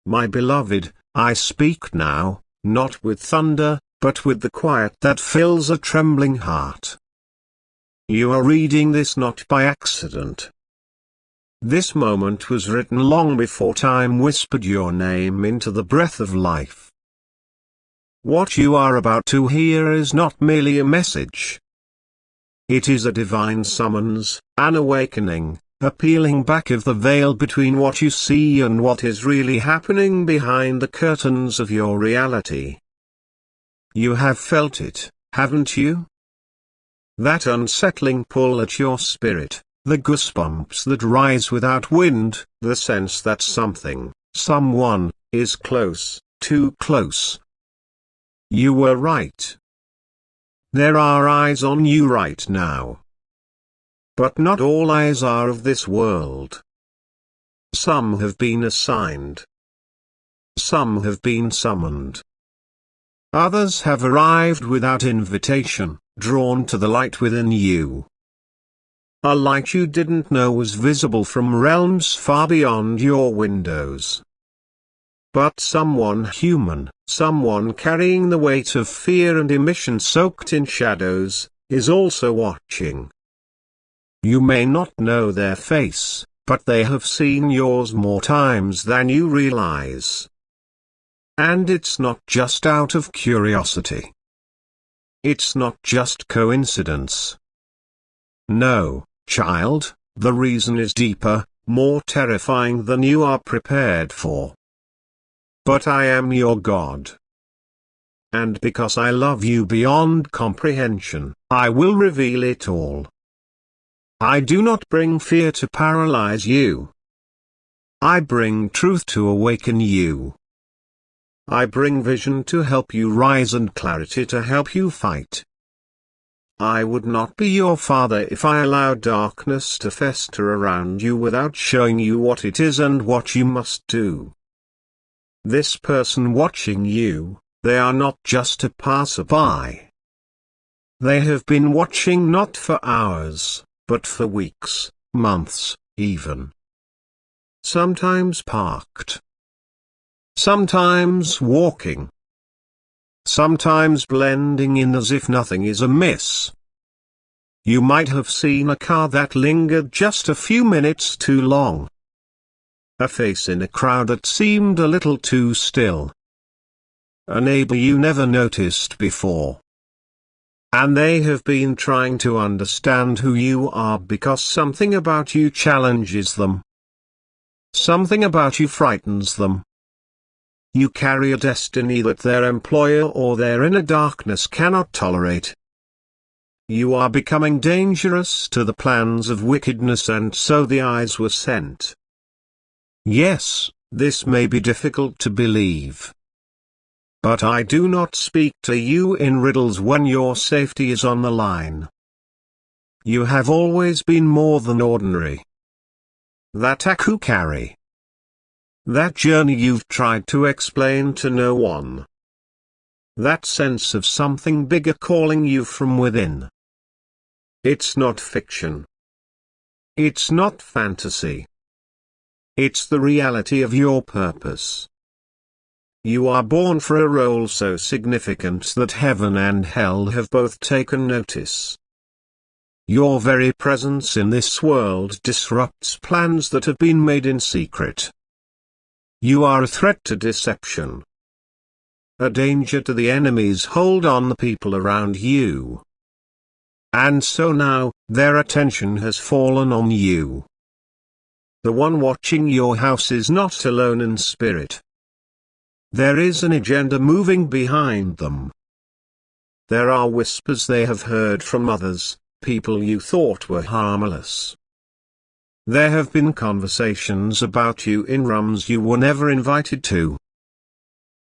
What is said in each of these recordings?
My beloved, I speak now, not with thunder, but with the quiet that fills a trembling heart. You are reading this not by accident. This moment was written long before time whispered your name into the breath of life. What you are about to hear is not merely a message. It is a divine summons, an awakening, a peeling back of the veil between what you see and what is really happening behind the curtains of your reality. You have felt it, haven't you? That unsettling pull at your spirit, the goosebumps that rise without wind, the sense that something, someone, is close, too close. You were right. There are eyes on you right now. But not all eyes are of this world. Some have been assigned. Some have been summoned. Others have arrived without invitation, drawn to the light within you. A light you didn't know was visible from realms far beyond your windows. But someone human, someone carrying the weight of fear and emission soaked in shadows, is also watching. You may not know their face, but they have seen yours more times than you realize. And it's not just out of curiosity. It's not just coincidence. No, child, the reason is deeper, more terrifying than you are prepared for. But I am your God. And because I love you beyond comprehension, I will reveal it all. I do not bring fear to paralyze you. I bring truth to awaken you. I bring vision to help you rise and clarity to help you fight. I would not be your father if I allowed darkness to fester around you without showing you what it is and what you must do. This person watching you, they are not just a passerby. They have been watching not for hours, but for weeks, months, even. Sometimes parked. Sometimes walking. Sometimes blending in as if nothing is amiss. You might have seen a car that lingered just a few minutes too long. A face in a crowd that seemed a little too still. A neighbor you never noticed before. And they have been trying to understand who you are because something about you challenges them. Something about you frightens them. You carry a destiny that their employer or their inner darkness cannot tolerate. You are becoming dangerous to the plans of wickedness, and so the eyes were sent. Yes, this may be difficult to believe. But I do not speak to you in riddles when your safety is on the line. You have always been more than ordinary. That ache you carry. That journey you've tried to explain to no one. That sense of something bigger calling you from within. It's not fiction. It's not fantasy. It's the reality of your purpose. You are born for a role so significant that heaven and hell have both taken notice. Your very presence in this world disrupts plans that have been made in secret. You are a threat to deception. A danger to the enemy's hold on the people around you. And so now, their attention has fallen on you. The one watching your house is not alone in spirit. There is an agenda moving behind them. There are whispers they have heard from others, people you thought were harmless. There have been conversations about you in rooms you were never invited to.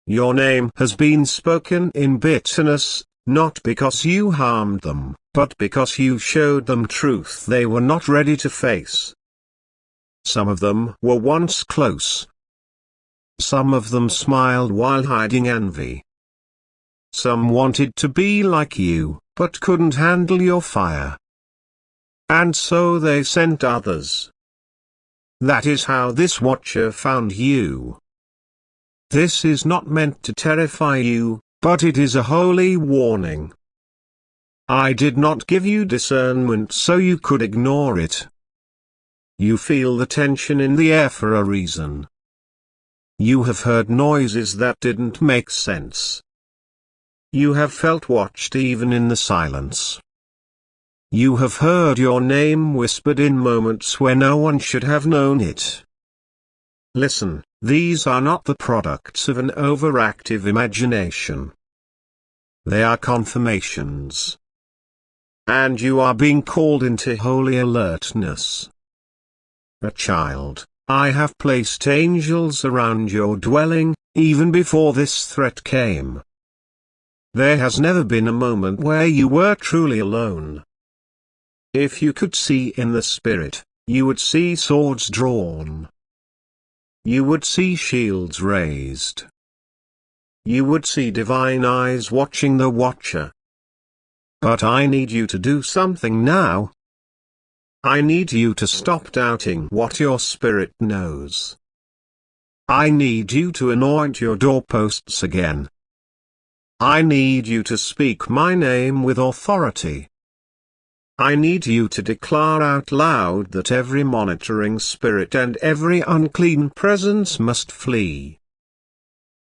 Your name has been spoken in bitterness, not because you harmed them, but because you showed them truth they were not ready to face. Some of them were once close. Some of them smiled while hiding envy. Some wanted to be like you, but couldn't handle your fire. And so they sent others. That is how this watcher found you. This is not meant to terrify you, but it is a holy warning. I did not give you discernment so you could ignore it. You feel the tension in the air for a reason. You have heard noises that didn't make sense. You have felt watched even in the silence. You have heard your name whispered in moments where no one should have known it. Listen, these are not the products of an overactive imagination. They are confirmations. And you are being called into holy alertness. A child, I have placed angels around your dwelling, even before this threat came. There has never been a moment where you were truly alone. If you could see in the spirit, you would see swords drawn. You would see shields raised. You would see divine eyes watching the watcher. But I need you to do something now. I need you to stop doubting what your spirit knows. I need you to anoint your doorposts again. I need you to speak my name with authority. I need you to declare out loud that every monitoring spirit and every unclean presence must flee.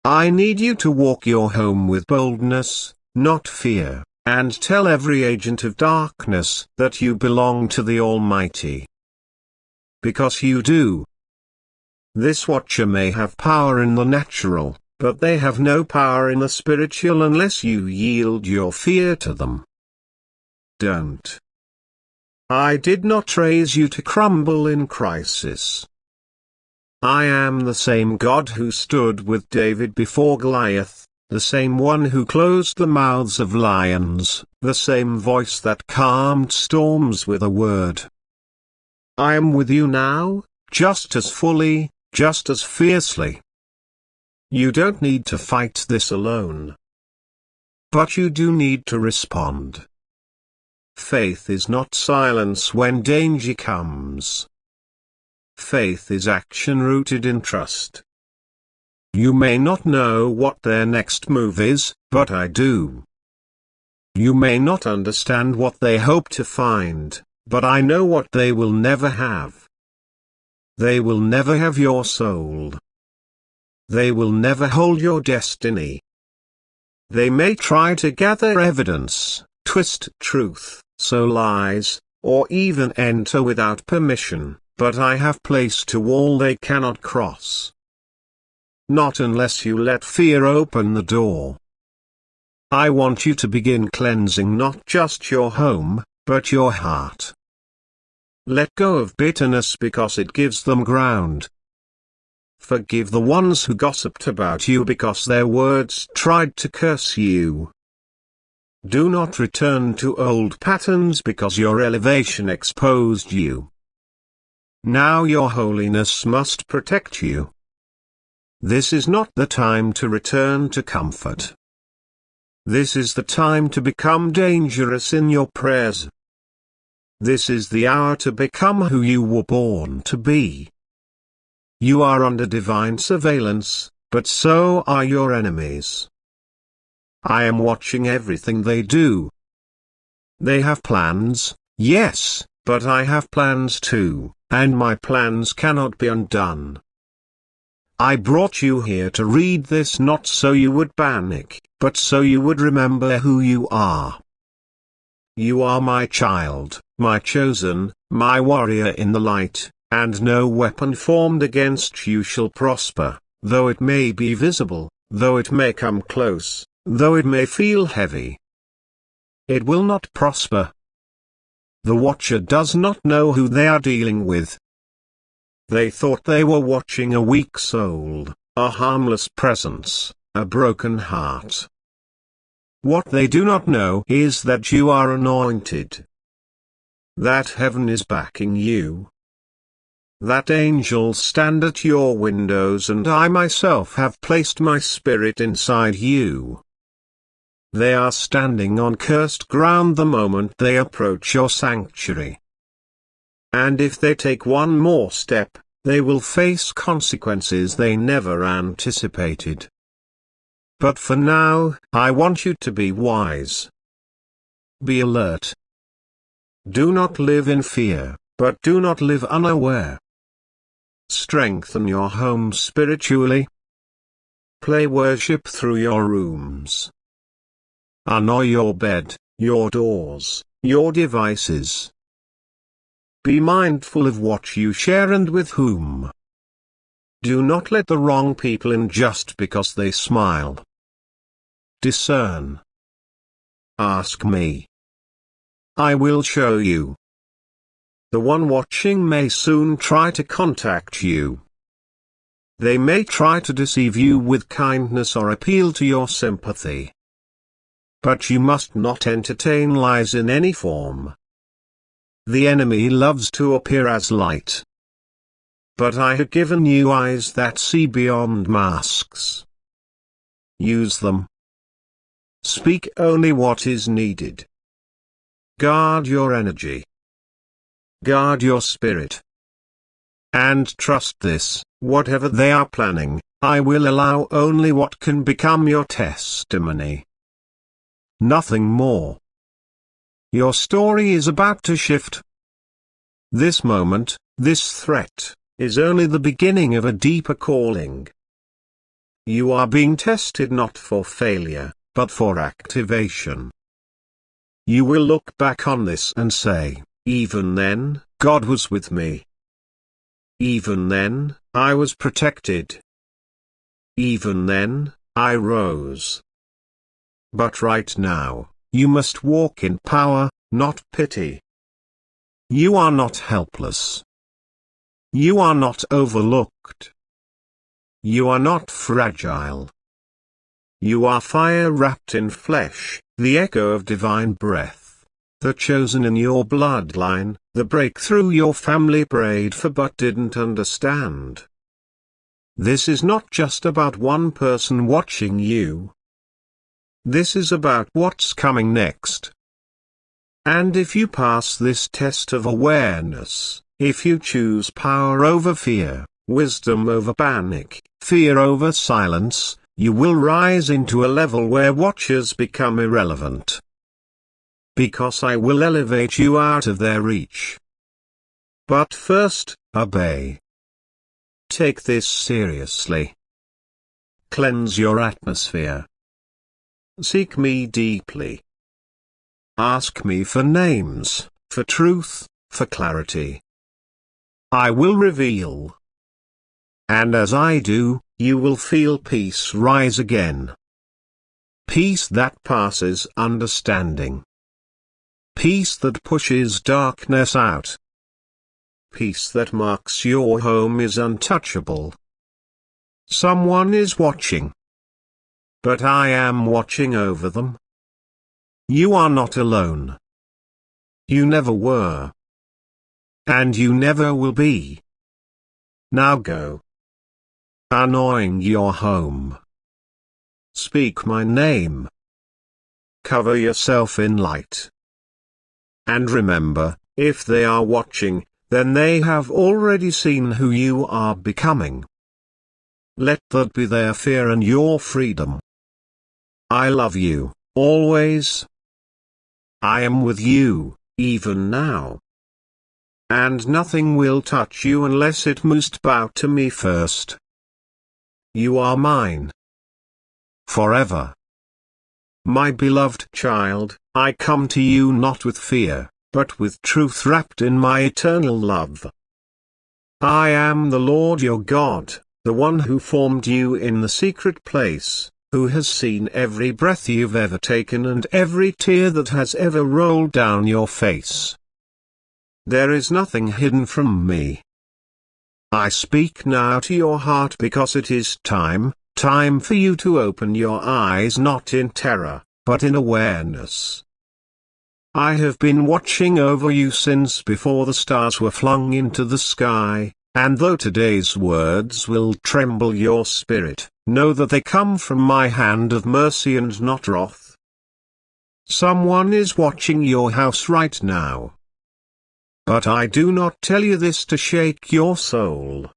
I need you to walk your home with boldness, not fear, and tell every agent of darkness that you belong to the Almighty. Because you do. This watcher may have power in the natural, but they have no power in the spiritual unless you yield your fear to them. Don't. I did not raise you to crumble in crisis. I am the same God who stood with David before Goliath, the same one who closed the mouths of lions, the same voice that calmed storms with a word. I am with you now, just as fully, just as fiercely. You don't need to fight this alone. But you do need to respond. Faith is not silence when danger comes. Faith is action rooted in trust. You may not know what their next move is, but I do. You may not understand what they hope to find, but I know what they will never have. They will never have your soul. They will never hold your destiny. They may try to gather evidence, twist truth, sow lies, or even enter without permission, but I have placed a wall they cannot cross. Not unless you let fear open the door. I want you to begin cleansing not just your home, but your heart. Let go of bitterness because it gives them ground. Forgive the ones who gossiped about you because their words tried to curse you. Do not return to old patterns because your elevation exposed you. Now your holiness must protect you. This is not the time to return to comfort. This is the time to become dangerous in your prayers. This is the hour to become who you were born to be. You are under divine surveillance, but so are your enemies. I am watching everything they do. They have plans, yes, but I have plans too, and my plans cannot be undone. I brought you here to read this not so you would panic, but so you would remember who you are. You are my child, my chosen, my warrior in the light. And no weapon formed against you shall prosper, though it may be visible, though it may come close, though it may feel heavy. It will not prosper. The watcher does not know who they are dealing with. They thought they were watching a weak soul, a harmless presence, a broken heart. What they do not know is that you are anointed. That heaven is backing you. That angels stand at your windows and I myself have placed my spirit inside you. They are standing on cursed ground the moment they approach your sanctuary. And if they take one more step, they will face consequences they never anticipated. But for now, I want you to be wise. Be alert. Do not live in fear, but do not live unaware. Strengthen your home spiritually. Play worship through your rooms. Annoy your bed, your doors, your devices. Be mindful of what you share and with whom. Do not let the wrong people in just because they smile. Discern. Ask me. I will show you. The one watching may soon try to contact you. They may try to deceive you with kindness or appeal to your sympathy. But you must not entertain lies in any form. The enemy loves to appear as light. But I have given you eyes that see beyond masks. Use them. Speak only what is needed. Guard your energy. Guard your spirit. And trust this, whatever they are planning, I will allow only what can become your testimony. Nothing more. Your story is about to shift. This moment, this threat, is only the beginning of a deeper calling. You are being tested not for failure, but for activation. You will look back on this and say, even then, God was with me. Even then, I was protected. Even then, I rose. But right now, you must walk in power, not pity. You are not helpless. You are not overlooked. You are not fragile. You are fire wrapped in flesh, the echo of divine breath, the chosen in your bloodline, the breakthrough your family prayed for but didn't understand. This is not just about one person watching you. This is about what's coming next. And if you pass this test of awareness, if you choose power over fear, wisdom over panic, fear over silence, you will rise into a level where watchers become irrelevant. Because I will elevate you out of their reach. But first, obey. Take this seriously. Cleanse your atmosphere. Seek me deeply. Ask me for names, for truth, for clarity. I will reveal. And as I do, you will feel peace rise again. Peace that passes understanding. Peace that pushes darkness out. Peace that marks your home is untouchable. Someone is watching. But I am watching over them. You are not alone. You never were. And you never will be. Now go. Anoint your home. Speak my name. Cover yourself in light. And remember, if they are watching, then they have already seen who you are becoming. Let that be their fear and your freedom. I love you, always. I am with you, even now. And nothing will touch you unless it must bow to me first. You are mine. Forever. My beloved child, I come to you not with fear, but with truth wrapped in my eternal love. I am the Lord your God, the one who formed you in the secret place, who has seen every breath you've ever taken and every tear that has ever rolled down your face. There is nothing hidden from me. I speak now to your heart because it is time for you to open your eyes not in terror, but in awareness. I have been watching over you since before the stars were flung into the sky, and though today's words will tremble your spirit, know that they come from my hand of mercy and not wrath. Someone is watching your house right now. But I do not tell you this to shake your soul.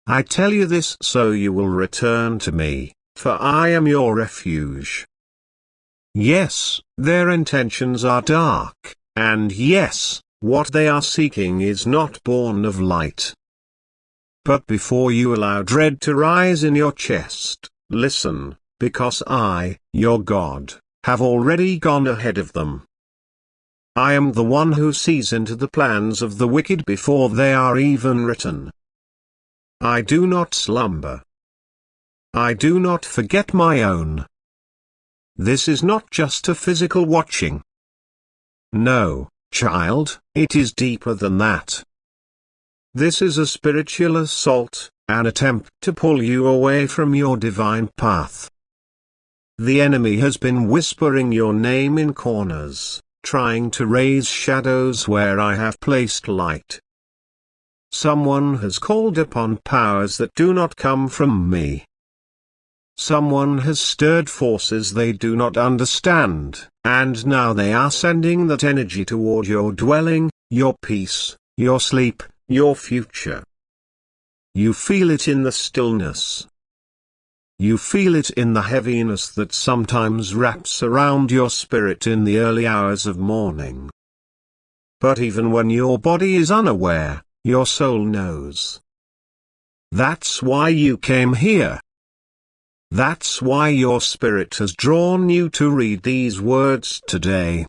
I tell you this so you will return to me, for I am your refuge. Yes, their intentions are dark, and yes, what they are seeking is not born of light. But before you allow dread to rise in your chest, listen, because I, your God, have already gone ahead of them. I am the one who sees into the plans of the wicked before they are even written. I do not slumber. I do not forget my own. This is not just a physical watching. No, child, it is deeper than that. This is a spiritual assault, an attempt to pull you away from your divine path. The enemy has been whispering your name in corners, trying to raise shadows where I have placed light. Someone has called upon powers that do not come from me. Someone has stirred forces they do not understand, and now they are sending that energy toward your dwelling, your peace, your sleep, your future. You feel it in the stillness. You feel it in the heaviness that sometimes wraps around your spirit in the early hours of morning. But even when your body is unaware, your soul knows. That's why you came here. That's why your spirit has drawn you to read these words today.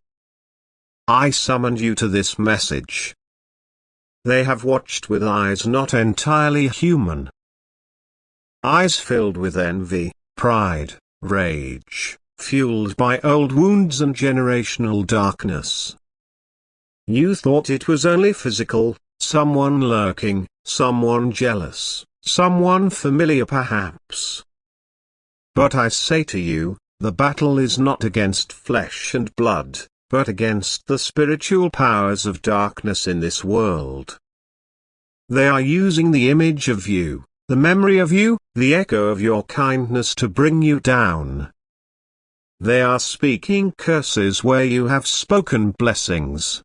I summoned you to this message. They have watched with eyes not entirely human. Eyes filled with envy, pride, rage, fueled by old wounds and generational darkness. You thought it was only physical, someone lurking, someone jealous, someone familiar perhaps. But I say to you, the battle is not against flesh and blood, but against the spiritual powers of darkness in this world. They are using the image of you, the memory of you, the echo of your kindness to bring you down. They are speaking curses where you have spoken blessings.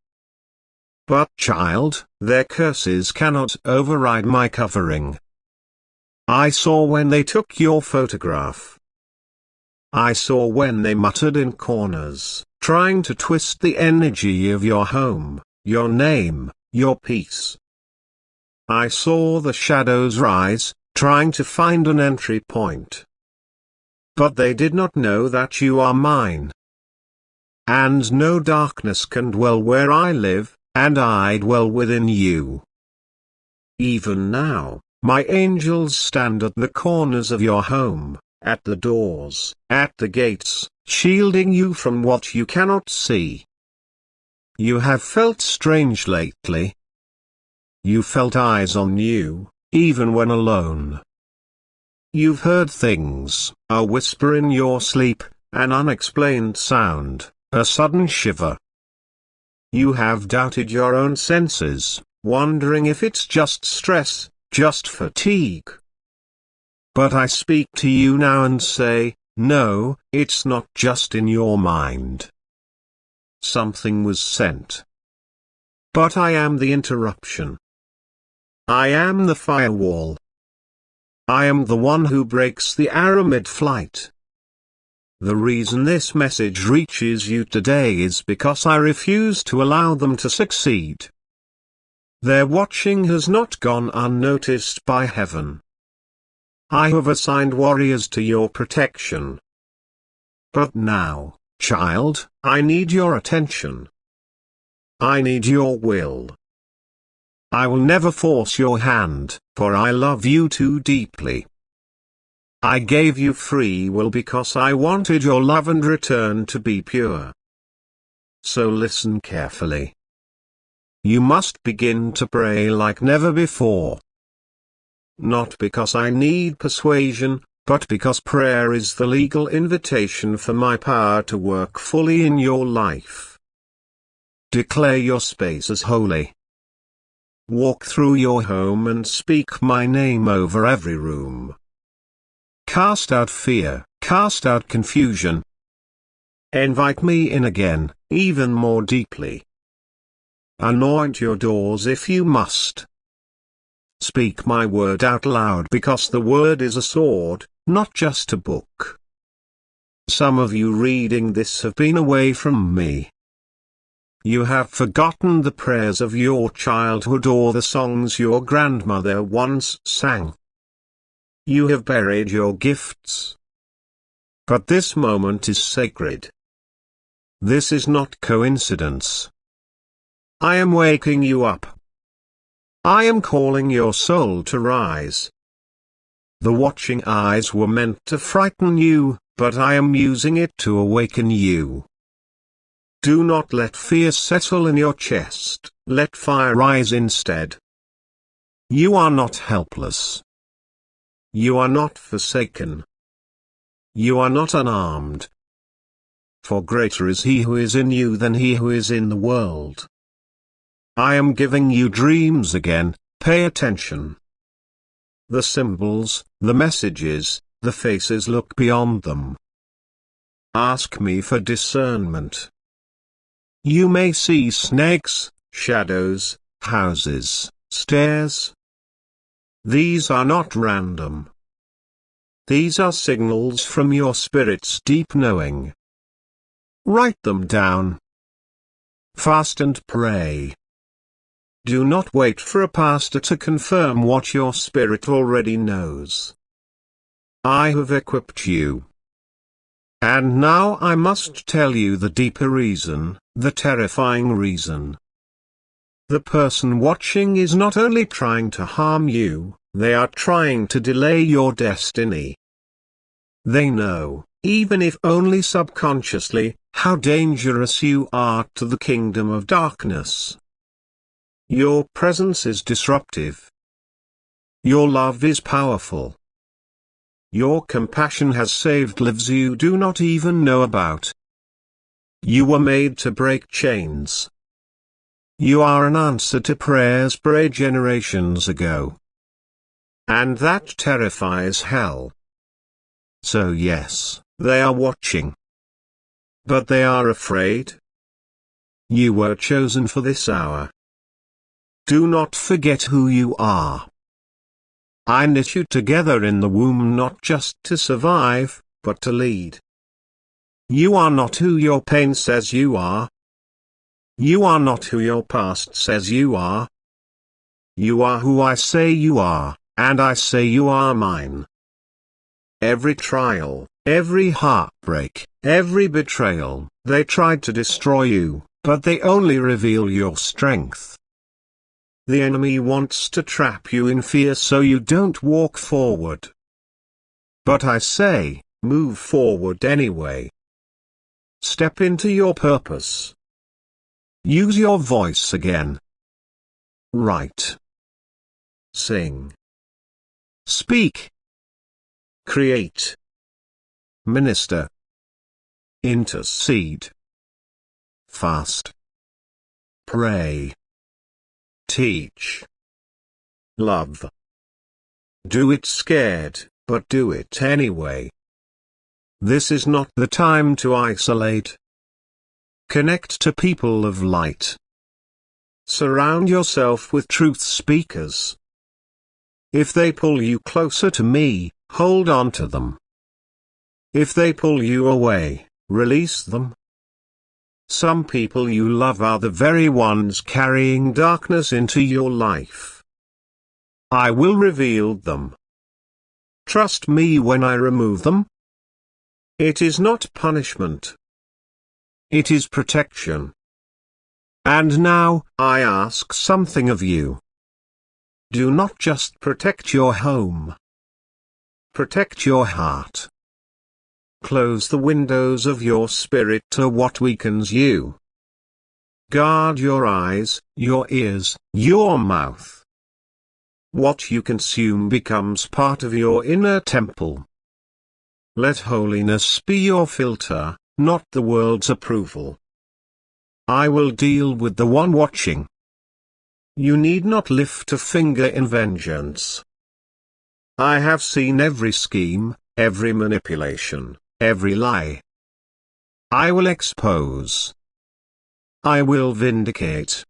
But child, their curses cannot override my covering. I saw when they took your photograph. I saw when they muttered in corners, trying to twist the energy of your home, your name, your peace. I saw the shadows rise, trying to find an entry point. But they did not know that you are mine. And no darkness can dwell where I live, and I dwell within you. Even now, my angels stand at the corners of your home, at the doors, at the gates, shielding you from what you cannot see. You have felt strange lately. You felt eyes on you, even when alone. You've heard things, a whisper in your sleep, an unexplained sound, a sudden shiver. You have doubted your own senses, wondering if it's just stress, just fatigue. But I speak to you now and say, no, it's not just in your mind. Something was sent. But I am the interruption. I am the firewall. I am the one who breaks the arrow mid-flight. The reason this message reaches you today is because I refuse to allow them to succeed. Their watching has not gone unnoticed by heaven. I have assigned warriors to your protection. But now, child, I need your attention. I need your will. I will never force your hand, for I love you too deeply. I gave you free will because I wanted your love and return to be pure. So listen carefully. You must begin to pray like never before. Not because I need persuasion, but because prayer is the legal invitation for my power to work fully in your life. Declare your space as holy. Walk through your home and speak my name over every room. Cast out fear, cast out confusion. Invite me in again, even more deeply. Anoint your doors if you must. Speak my word out loud, because the word is a sword, not just a book. Some of you reading this have been away from me. You have forgotten the prayers of your childhood or the songs your grandmother once sang. You have buried your gifts. But this moment is sacred. This is not coincidence. I am waking you up. I am calling your soul to rise. The watching eyes were meant to frighten you, but I am using it to awaken you. Do not let fear settle in your chest, let fire rise instead. You are not helpless. You are not forsaken. You are not unarmed. For greater is he who is in you than he who is in the world. I am giving you dreams again, pay attention. The symbols, the messages, the faces, look beyond them. Ask me for discernment. You may see snakes, shadows, houses, stairs. These are not random. These are signals from your spirit's deep knowing. Write them down. Fast and pray. Do not wait for a pastor to confirm what your spirit already knows. I have equipped you. And now I must tell you the deeper reason, the terrifying reason. The person watching is not only trying to harm you, they are trying to delay your destiny. They know, even if only subconsciously, how dangerous you are to the kingdom of darkness. Your presence is disruptive. Your love is powerful. Your compassion has saved lives you do not even know about. You were made to break chains. You are an answer to prayers prayed generations ago. And that terrifies hell. So yes, they are watching. But they are afraid. You were chosen for this hour. Do not forget who you are. I knit you together in the womb not just to survive, but to lead. You are not who your pain says you are. You are not who your past says you are. You are who I say you are, and I say you are mine. Every trial, every heartbreak, every betrayal, they tried to destroy you, but they only reveal your strength. The enemy wants to trap you in fear so you don't walk forward. But I say, move forward anyway. Step into your purpose. Use your voice again. Write. Sing. Speak. Create. Minister. Intercede. Fast. Pray. Teach. Love. Do it scared, but do it anyway. This is not the time to isolate. Connect to people of light. Surround yourself with truth speakers. If they pull you closer to me, hold on to them. If they pull you away, release them. Some people you love are the very ones carrying darkness into your life. I will reveal them. Trust me when I remove them. It is not punishment. It is protection. And now, I ask something of you. Do not just protect your home. Protect your heart. Close the windows of your spirit to what weakens you. Guard your eyes, your ears, your mouth. What you consume becomes part of your inner temple. Let holiness be your filter, not the world's approval. I will deal with the one watching. You need not lift a finger in vengeance. I have seen every scheme, every manipulation, every lie. I will expose. I will vindicate.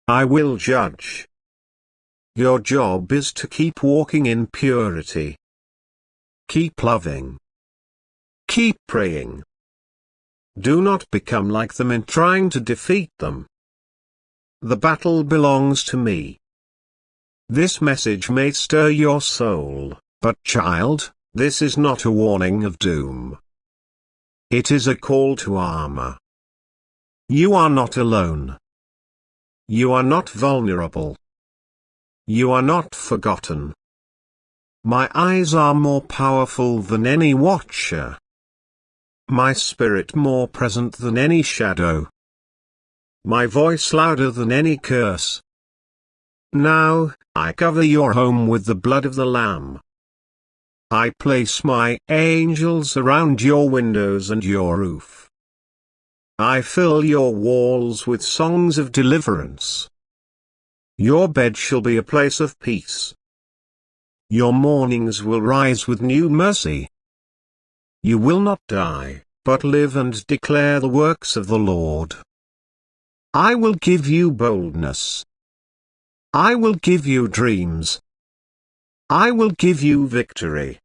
I will judge. Your job is to keep walking in purity. Keep loving. Keep praying. Do not become like them in trying to defeat them. The battle belongs to me. This message may stir your soul, but child, this is not a warning of doom. It is a call to armor. You are not alone. You are not vulnerable. You are not forgotten. My eyes are more powerful than any watcher. My spirit more present than any shadow. My voice louder than any curse. Now, I cover your home with the blood of the Lamb. I place my angels around your windows and your roof. I fill your walls with songs of deliverance. Your bed shall be a place of peace. Your mornings will rise with new mercy. You will not die, but live and declare the works of the Lord. I will give you boldness. I will give you dreams. I will give you victory.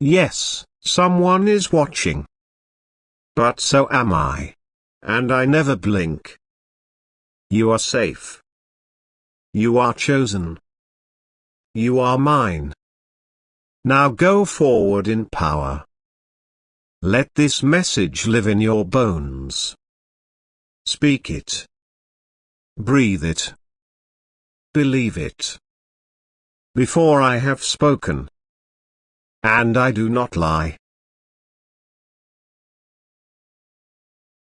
Yes, someone is watching. But so am I. And I never blink. You are safe. You are chosen. You are mine. Now go forward in power. Let this message live in your bones. Speak it. Breathe it. Believe it. Before I have spoken. And I do not lie.